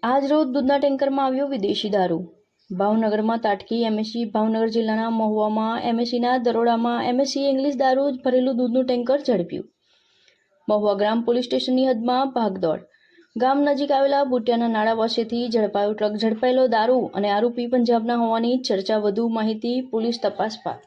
આજ રોજ દૂધના ટેન્કરમાં આવ્યો વિદેશી દારૂ। ભાવનગરમાં તાટકી એમએસસી ભાવનગર જિલ્લાના મહુવામાં એમએસસીના દરોડામાં એમએસસી ઇંગ્લિશ દારૂ ભરેલું દૂધનું ટેન્કર ઝડપ્યું। મહુવા ગ્રામ પોલીસ સ્ટેશનની હદમાં ભાગદોડ। ગામ નજીક આવેલા ભૂટિયાના નાળા પાસેથી ઝડપાયો ટ્રક ઝડપાયેલો દારૂ અને આરોપી પંજાબના હોવાની ચર્ચા। વધુ માહિતી પોલીસ તપાસ બાદ।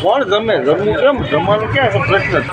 કોણ જમે જમવું કેમ જમવાનું ક્યાં પ્રશ્ન